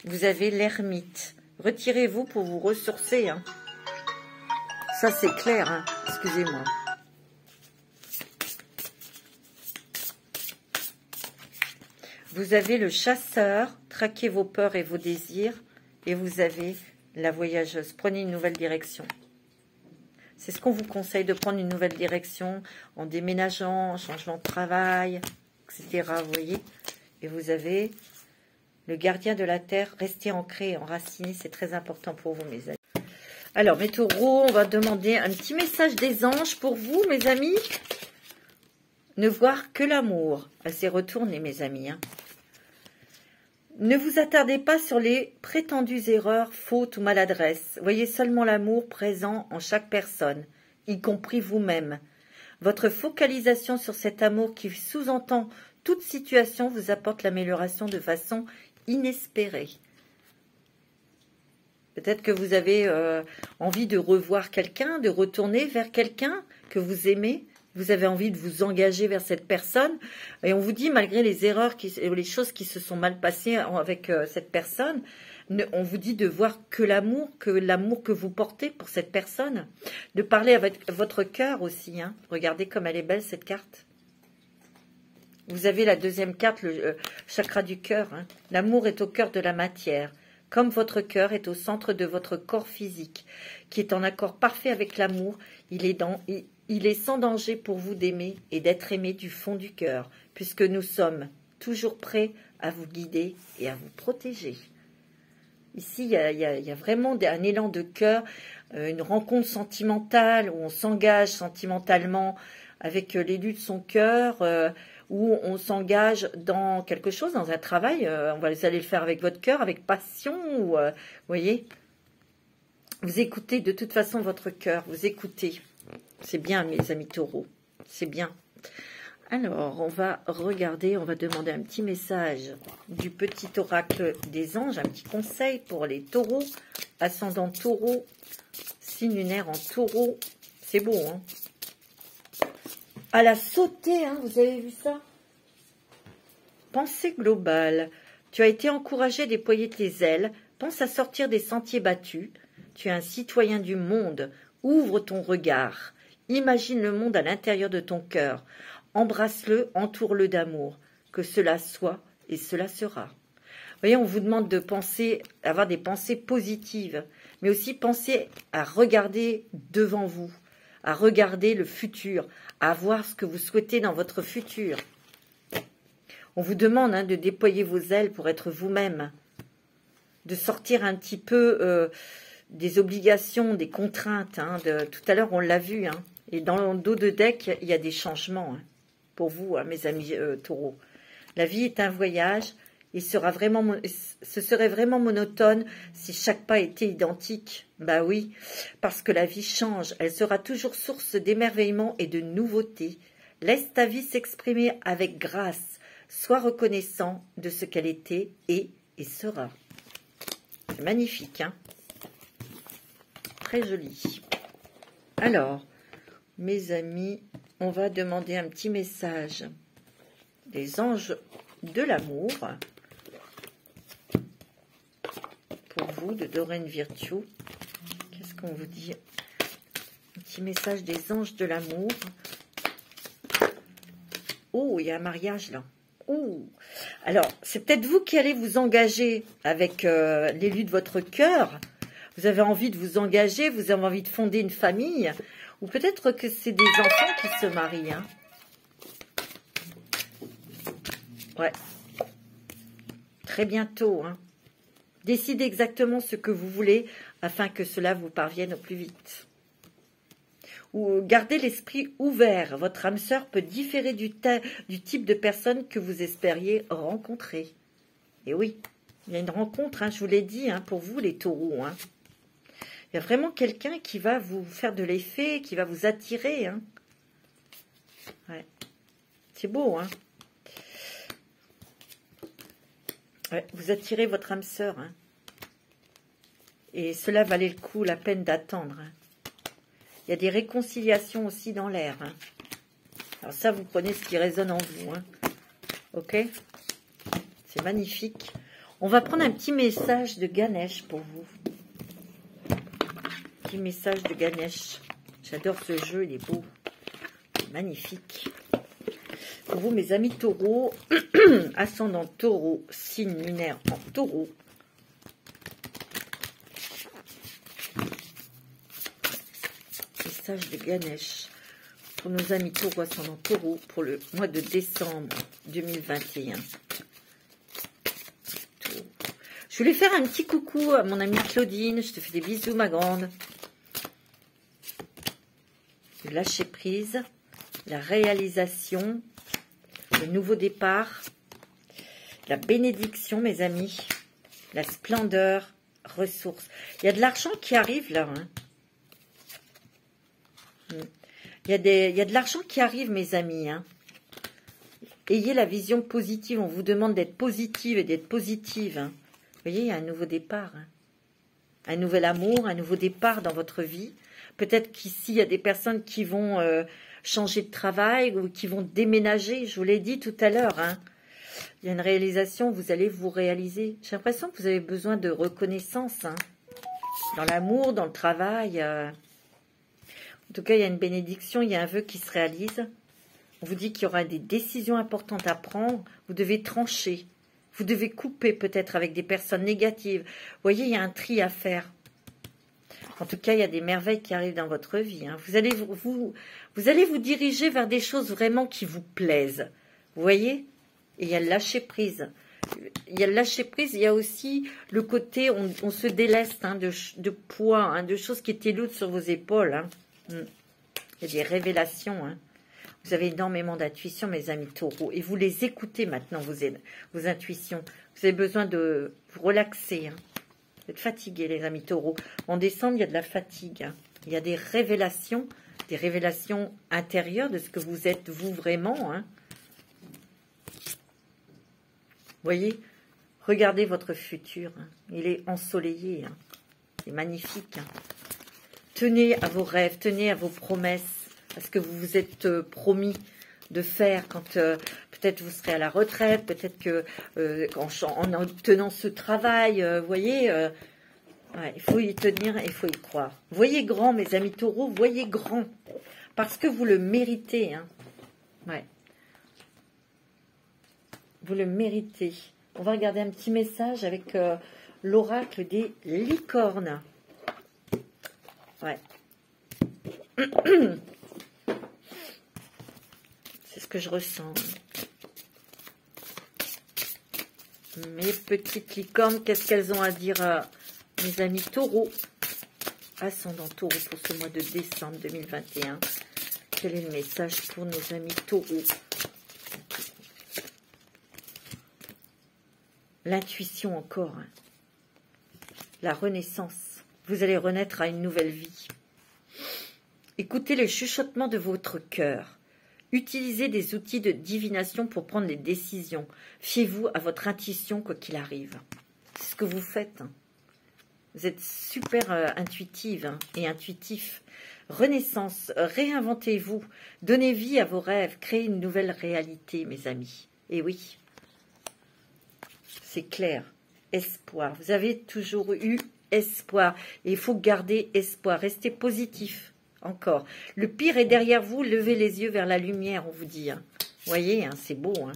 Vous avez l'ermite. Retirez-vous pour vous ressourcer. Hein. Ça, c'est clair. Hein. Excusez-moi. Vous avez le chasseur. Traquez vos peurs et vos désirs. Et vous avez la voyageuse. Prenez une nouvelle direction. C'est ce qu'on vous conseille, de prendre une nouvelle direction en déménageant, en changeant de travail, etc. Vous voyez. Et vous avez... le gardien de la terre, restez ancré et enraciné, c'est très important pour vous, mes amis. Alors, mes taureaux, on va demander un petit message des anges pour vous, mes amis. Ne voir que l'amour. Elle s'est retournée, mes amis. Hein. Ne vous attardez pas sur les prétendues erreurs, fautes ou maladresses. Voyez seulement l'amour présent en chaque personne, y compris vous-même. Votre focalisation sur cet amour qui sous-entend toute situation vous apporte l'amélioration de façon inespérée. Peut-être que vous avez envie de revoir quelqu'un, de retourner vers quelqu'un que vous aimez. Vous avez envie de vous engager vers cette personne. Et on vous dit, malgré les erreurs, les choses qui se sont mal passées avec cette personne, on vous dit de voir que l'amour que vous portez pour cette personne. De parler avec votre cœur aussi. Hein. Regardez comme elle est belle, cette carte. Vous avez la deuxième carte, le chakra du cœur. Hein. L'amour est au cœur de la matière, comme votre cœur est au centre de votre corps physique, qui est en accord parfait avec l'amour. Il est sans danger pour vous d'aimer et d'être aimé du fond du cœur, puisque nous sommes toujours prêts à vous guider et à vous protéger. Ici, il y a vraiment un élan de cœur, une rencontre sentimentale où on s'engage sentimentalement avec l'élu de son cœur, où on s'engage dans quelque chose, dans un travail. Vous allez le faire avec votre cœur, avec passion. Vous voyez, vous écoutez de toute façon votre cœur, vous écoutez. C'est bien, mes amis taureaux, c'est bien. Alors, on va regarder, on va demander un petit message du petit oracle des anges, un petit conseil pour les taureaux, ascendant taureau, signe lunaire en taureau. C'est beau, hein? À la sauter, hein, vous avez vu ça? Pensée globale. Tu as été encouragé à déployer tes ailes. Pense à sortir des sentiers battus. Tu es un citoyen du monde. Ouvre ton regard. Imagine le monde à l'intérieur de ton cœur. Embrasse-le, entoure-le d'amour. Que cela soit et cela sera. Vous voyez, on vous demande de penser, avoir des pensées positives, mais aussi penser à regarder devant vous, à regarder le futur, à voir ce que vous souhaitez dans votre futur. On vous demande de déployer vos ailes pour être vous-même, de sortir un petit peu des obligations, des contraintes. Tout à l'heure, on l'a vu. Et dans le dos de deck, il y a des changements pour vous, mes amis taureaux. La vie est un voyage. Ce serait vraiment monotone si chaque pas était identique. Bah oui, parce que la vie change. Elle sera toujours source d'émerveillement et de nouveautés. Laisse ta vie s'exprimer avec grâce. Sois reconnaissant de ce qu'elle était et sera. C'est magnifique, Très joli. Alors, mes amis, on va demander un petit message des anges de l'amour pour vous de Doreen Virtue. Qu'est-ce qu'on vous dit? Un petit message des anges de l'amour. Oh, il y a un mariage là. Oh. Alors, c'est peut-être vous qui allez vous engager avec l'élu de votre cœur. Vous avez envie de vous engager, vous avez envie de fonder une famille. Ou peut-être que c'est des enfants qui se marient. Ouais. Très bientôt. Décidez exactement ce que vous voulez afin que cela vous parvienne au plus vite. Ou gardez l'esprit ouvert. Votre âme sœur peut différer du type de personne que vous espériez rencontrer. Et oui, il y a une rencontre, je vous l'ai dit, pour vous les taureaux. Il y a vraiment quelqu'un qui va vous faire de l'effet, qui va vous attirer. Ouais. C'est beau, Ouais, vous attirez votre âme sœur. Et cela valait le coup, la peine d'attendre. Il y a des réconciliations aussi dans l'air. Alors ça, vous prenez ce qui résonne en vous. Ok? C'est magnifique. On va prendre un petit message de Ganesh pour vous. Petit message de Ganesh. J'adore ce jeu, il est beau. C'est magnifique. Pour vous, mes amis taureaux, ascendant taureau, signe lunaire en taureau. Message de Ganesh pour nos amis taureaux, ascendant taureau, pour le mois de décembre 2021. Je voulais faire un petit coucou à mon amie Claudine. Je te fais des bisous, ma grande. Le lâcher prise, la réalisation, le nouveau départ, la bénédiction, mes amis, la splendeur, ressources. Il y a de l'argent qui arrive là. Il y a de l'argent qui arrive, mes amis. Ayez la vision positive. On vous demande d'être positive et d'être positive. Vous voyez, il y a un nouveau départ. Un nouvel amour, un nouveau départ dans votre vie. Peut-être qu'ici, il y a des personnes qui vont changer de travail ou qui vont déménager. Je vous l'ai dit tout à l'heure. Il y a une réalisation, vous allez vous réaliser. J'ai l'impression que vous avez besoin de reconnaissance. Dans l'amour, dans le travail. En tout cas, il y a une bénédiction, il y a un vœu qui se réalise. On vous dit qu'il y aura des décisions importantes à prendre. Vous devez trancher. Vous devez couper peut-être avec des personnes négatives. Vous voyez, il y a un tri à faire. En tout cas, il y a des merveilles qui arrivent dans votre vie. Vous allez vous diriger vers des choses vraiment qui vous plaisent. Vous voyez? Et il y a le lâcher prise. Il y a le lâcher prise, il y a aussi le côté, on se déleste de poids, de choses qui étaient lourdes sur vos épaules. Il y a des révélations. Vous avez énormément d'intuition, mes amis taureaux. Et vous les écoutez maintenant, vos intuitions. Vous avez besoin de vous relaxer. Vous êtes fatigués, les amis taureaux. En décembre, il y a de la fatigue. Il y a des révélations intérieures de ce que vous êtes, vous, vraiment. Vous voyez, regardez votre futur. Il est ensoleillé. C'est magnifique. Tenez à vos rêves, tenez à vos promesses, à ce que vous vous êtes promis de faire quand peut-être vous serez à la retraite, peut-être que en obtenant ce travail, vous voyez, Ouais, il faut y tenir et il faut y croire. Voyez grand, mes amis taureaux, voyez grand. Parce que vous le méritez. Hein. Ouais. Vous le méritez. On va regarder un petit message avec l'oracle des licornes. Ouais. C'est ce que je ressens. Mes petites licornes, qu'est-ce qu'elles ont à dire à mes amis taureaux? Ascendant taureau pour ce mois de décembre 2021. Quel est le message pour nos amis taureaux? L'intuition encore. Hein. La renaissance. Vous allez renaître à une nouvelle vie. Écoutez le chuchotement de votre cœur. Utilisez des outils de divination pour prendre les décisions. Fiez-vous à votre intuition quoi qu'il arrive. C'est ce que vous faites. Hein. Vous êtes super intuitive hein, et intuitif. Renaissance, réinventez-vous. Donnez vie à vos rêves. Créez une nouvelle réalité, mes amis. Et oui, c'est clair. Espoir. Vous avez toujours eu espoir. Et il faut garder espoir. Restez positif. Encore. Le pire est derrière vous. Levez les yeux vers la lumière, on vous dit. Hein. Voyez, hein, c'est beau. Hein.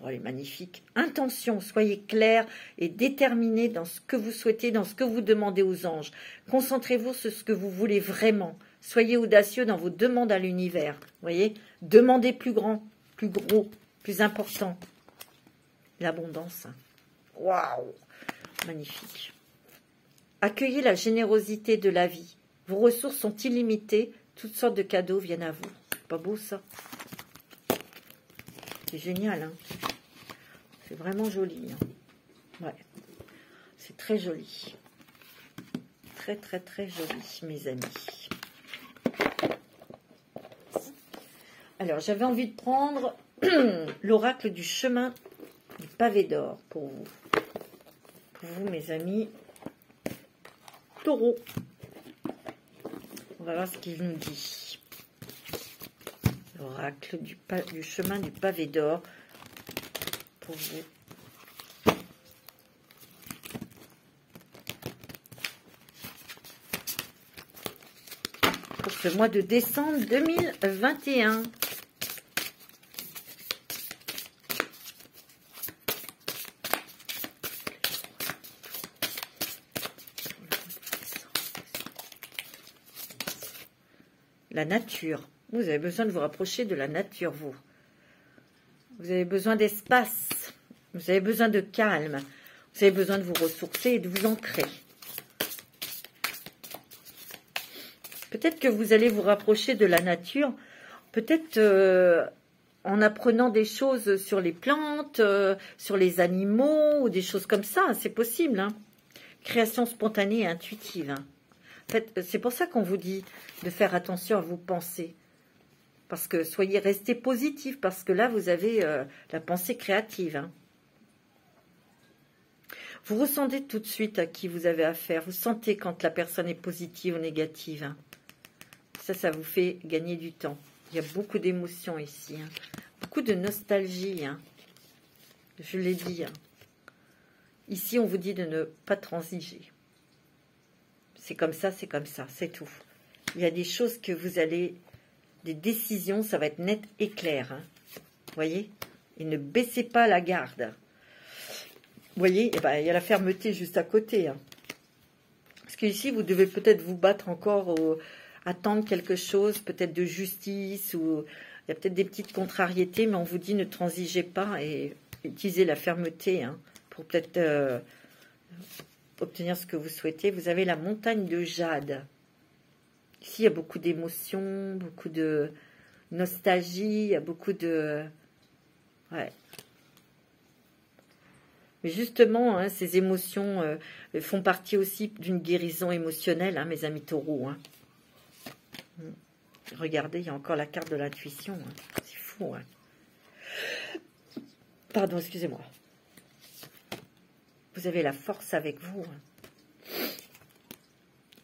Oh, elle est magnifique. Intention, soyez clair et déterminé dans ce que vous souhaitez, dans ce que vous demandez aux anges. Concentrez-vous sur ce que vous voulez vraiment. Soyez audacieux dans vos demandes à l'univers. Voyez, demandez plus grand, plus gros, plus important. L'abondance. Waouh, magnifique. Accueillez la générosité de la vie. Vos ressources sont illimitées. Toutes sortes de cadeaux viennent à vous. Pas beau ça? C'est génial. Hein, c'est vraiment joli. Hein. Ouais. C'est très joli. Très, très, très joli, mes amis. Alors, j'avais envie de prendre l'oracle du chemin du pavé d'or pour vous. Pour vous, mes amis taureaux. On va voir ce qu'il nous dit. L'oracle du chemin du pavé d'or pour vous. Pour ce mois de décembre 2021. La nature. Vous avez besoin de vous rapprocher de la nature, vous. Vous avez besoin d'espace. Vous avez besoin de calme. Vous avez besoin de vous ressourcer et de vous ancrer. Peut-être que vous allez vous rapprocher de la nature. Peut-être en apprenant des choses sur les plantes, sur les animaux, ou des choses comme ça. C'est possible. Hein. Création spontanée et intuitive. Hein. En fait, c'est pour ça qu'on vous dit de faire attention à vos pensées. Parce que restez positif, parce que là, vous avez la pensée créative. Hein. Vous ressentez tout de suite à qui vous avez affaire. Vous sentez quand la personne est positive ou négative. Hein. Ça vous fait gagner du temps. Il y a beaucoup d'émotions ici. Hein. Beaucoup de nostalgie. Hein. Je l'ai dit. Hein. Ici, on vous dit de ne pas transiger. C'est comme ça, c'est tout. Il y a des choses que vous allez... Des décisions, ça va être net et clair. Hein. Vous voyez? Et ne baissez pas la garde. Vous voyez? Eh ben, il y a la fermeté juste à côté. Hein. Parce qu'ici, vous devez peut-être vous battre encore, attendre quelque chose, peut-être de justice, ou il y a peut-être des petites contrariétés, mais on vous dit ne transigez pas et utilisez la fermeté hein, pour peut-être... obtenir ce que vous souhaitez. Vous avez la montagne de jade. Ici, il y a beaucoup d'émotions, beaucoup de nostalgie, il y a beaucoup de... Ouais. Mais justement, hein, ces émotions font partie aussi d'une guérison émotionnelle, hein, mes amis taureaux. Hein. Regardez, il y a encore la carte de l'intuition. Hein. C'est fou. Hein. Pardon, excusez-moi. Vous avez la force avec vous. Hein.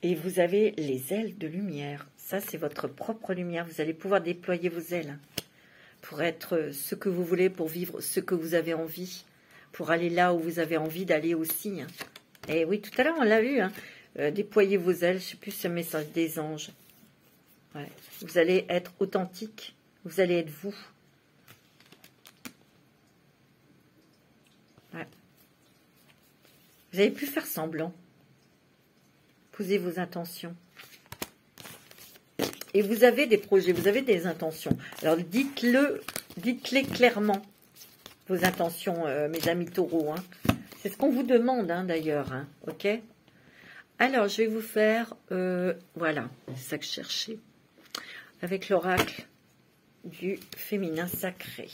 Et vous avez les ailes de lumière. Ça, c'est votre propre lumière. Vous allez pouvoir déployer vos ailes pour être ce que vous voulez, pour vivre ce que vous avez envie, pour aller là où vous avez envie d'aller aussi. Hein. Et oui, tout à l'heure, on l'a vu. Hein. Déployez vos ailes. Je ne sais plus si c'est un message des anges. Ouais. Vous allez être authentique. Vous allez être vous. Ouais. Vous avez pu faire semblant. Posez vos intentions. Et vous avez des projets, vous avez des intentions. Alors dites-les clairement, vos intentions, mes amis taureaux. Hein. C'est ce qu'on vous demande hein, d'ailleurs. Hein, ok. Alors, je vais vous faire, voilà, c'est ça que je cherchais. Avec l'oracle du féminin sacré.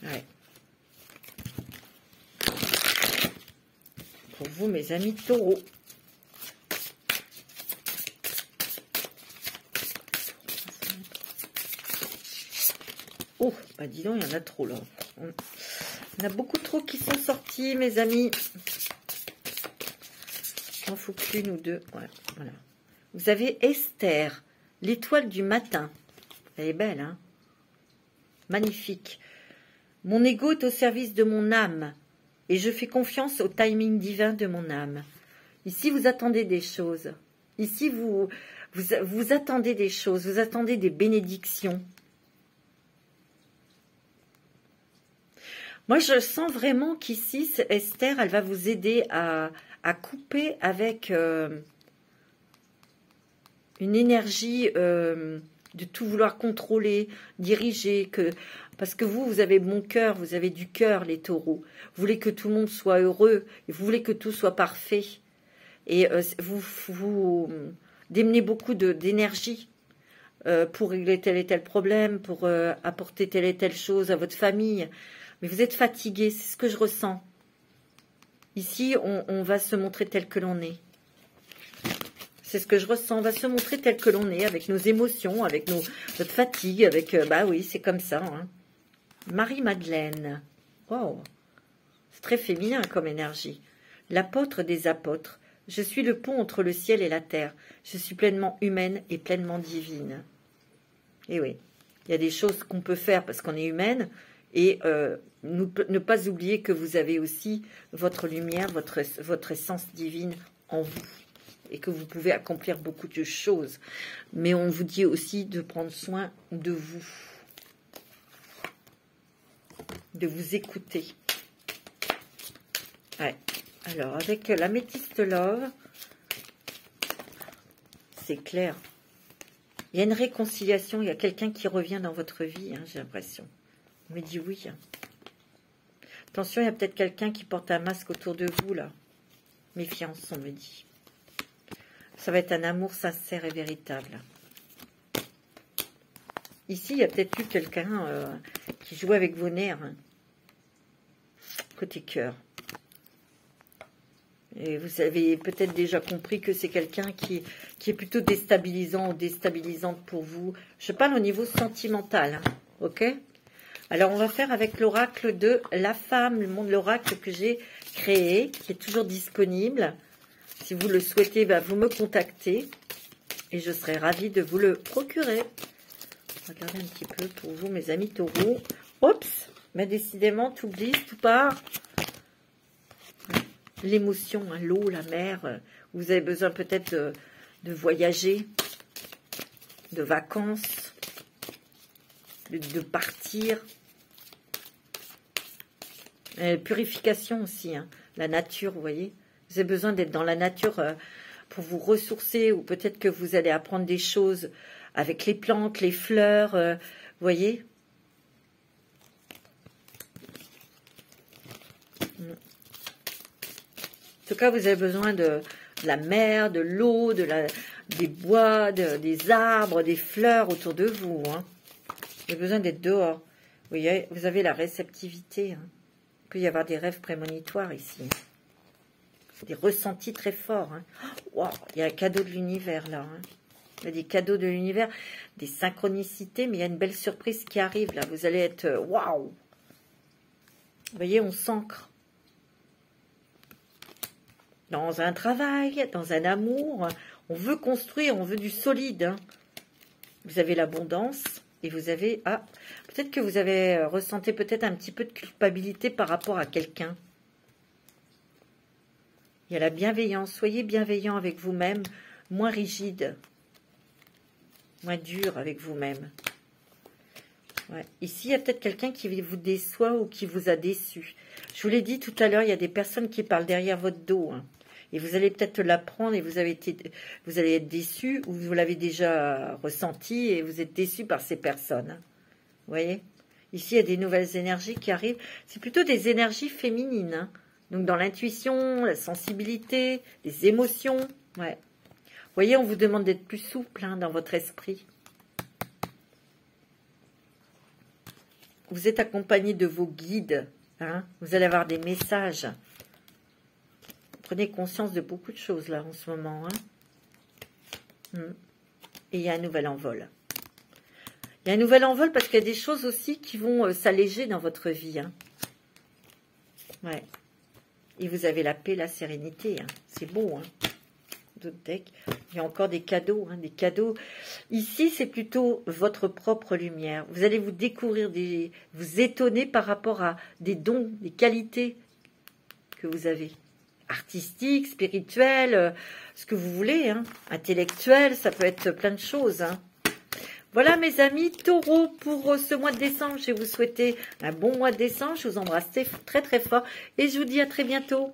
Ouais. Pour vous, mes amis taureaux. Oh, bah dis donc, il y en a trop là. Il y en a beaucoup trop qui sont sortis, mes amis. Il en faut qu'une ou deux. Ouais, voilà. Vous avez Esther, l'étoile du matin. Elle est belle, hein? Magnifique. Mon ego est au service de mon âme et je fais confiance au timing divin de mon âme. Ici, vous attendez des choses. Ici, vous attendez des choses. Vous attendez des bénédictions. Moi, je sens vraiment qu'ici, Esther, elle va vous aider à couper avec une énergie de tout vouloir contrôler, diriger, parce que vous avez bon cœur, vous avez du cœur, les taureaux. Vous voulez que tout le monde soit heureux, vous voulez que tout soit parfait. Et vous démenez beaucoup d'énergie pour régler tel et tel problème, pour apporter telle et telle chose à votre famille. Mais vous êtes fatigué, c'est ce que je ressens. Ici, on va se montrer tel que l'on est. C'est ce que je ressens. On va se montrer tel que l'on est, avec nos émotions, avec notre fatigue, avec... bah oui, c'est comme ça. Hein. Marie-Madeleine. Wow. C'est très féminin comme énergie. L'apôtre des apôtres. Je suis le pont entre le ciel et la terre. Je suis pleinement humaine et pleinement divine. Et oui, il y a des choses qu'on peut faire parce qu'on est humaine. Et ne pas oublier que vous avez aussi votre lumière, votre essence divine en vous. Et que vous pouvez accomplir beaucoup de choses. Mais on vous dit aussi de prendre soin de vous. De vous écouter. Ouais. Alors, avec l'améthyste love, c'est clair. Il y a une réconciliation, il y a quelqu'un qui revient dans votre vie, hein, j'ai l'impression. On me dit oui. Attention, il y a peut-être quelqu'un qui porte un masque autour de vous, là. Méfiance, on me dit. Ça va être un amour sincère et véritable. Ici, il y a peut-être eu quelqu'un qui jouait avec vos nerfs. Hein. Côté cœur. Et vous avez peut-être déjà compris que c'est quelqu'un qui est plutôt déstabilisant ou déstabilisante pour vous. Je parle au niveau sentimental. Hein, ok ? Alors, on va faire avec l'oracle de la femme, le monde de l'oracle que j'ai créé, qui est toujours disponible. Si vous le souhaitez, bah, vous me contactez et je serai ravie de vous le procurer. Regardez un petit peu pour vous, mes amis taureaux. Oups, mais décidément, tout glisse, tout part. L'émotion, hein, l'eau, la mer. Vous avez besoin peut-être de voyager, de vacances, de partir. Purification aussi, hein, la nature, vous voyez. Vous avez besoin d'être dans la nature pour vous ressourcer ou peut-être que vous allez apprendre des choses avec les plantes, les fleurs, vous voyez. En tout cas, vous avez besoin de la mer, de l'eau, des bois, des arbres, des fleurs autour de vous. Hein. Vous avez besoin d'être dehors. Vous voyez, vous avez la réceptivité. Hein. Il peut y avoir des rêves prémonitoires ici. Des ressentis très forts. Hein. Wow, il y a un cadeau de l'univers là. Hein. Il y a des cadeaux de l'univers, des synchronicités, mais il y a une belle surprise qui arrive là. Vous allez être waouh. Vous voyez, on s'ancre. Dans un travail, dans un amour, on veut construire, on veut du solide. Hein. Vous avez l'abondance et vous avez... Ah, peut-être que vous avez ressenti peut-être un petit peu de culpabilité par rapport à quelqu'un. Il y a la bienveillance. Soyez bienveillant avec vous-même, moins rigide, moins dur avec vous-même. Ouais. Ici, il y a peut-être quelqu'un qui vous déçoit ou qui vous a déçu. Je vous l'ai dit tout à l'heure, il y a des personnes qui parlent derrière votre dos. Hein. Et vous allez peut-être l'apprendre et vous allez être déçu ou vous l'avez déjà ressenti et vous êtes déçu par ces personnes. Hein. Vous voyez? Ici, il y a des nouvelles énergies qui arrivent. C'est plutôt des énergies féminines. Hein. Donc, dans l'intuition, la sensibilité, les émotions. Ouais. Vous voyez, on vous demande d'être plus souple hein, dans votre esprit. Vous êtes accompagné de vos guides. Hein. Vous allez avoir des messages. Prenez conscience de beaucoup de choses là en ce moment. Hein. Et il y a un nouvel envol. Il y a un nouvel envol parce qu'il y a des choses aussi qui vont s'alléger dans votre vie. Hein. Ouais. Et vous avez la paix, la sérénité. Hein. C'est beau. Hein. D'autres decks. Il y a encore des cadeaux. Hein, des cadeaux. Ici, c'est plutôt votre propre lumière. Vous allez vous découvrir, vous étonner par rapport à des dons, des qualités que vous avez. Artistique, spirituel, ce que vous voulez, hein. Intellectuel, ça peut être plein de choses. Hein. Voilà mes amis, Taureau, pour ce mois de décembre, je vais vous souhaiter un bon mois de décembre, je vous embrasse très très fort et je vous dis à très bientôt.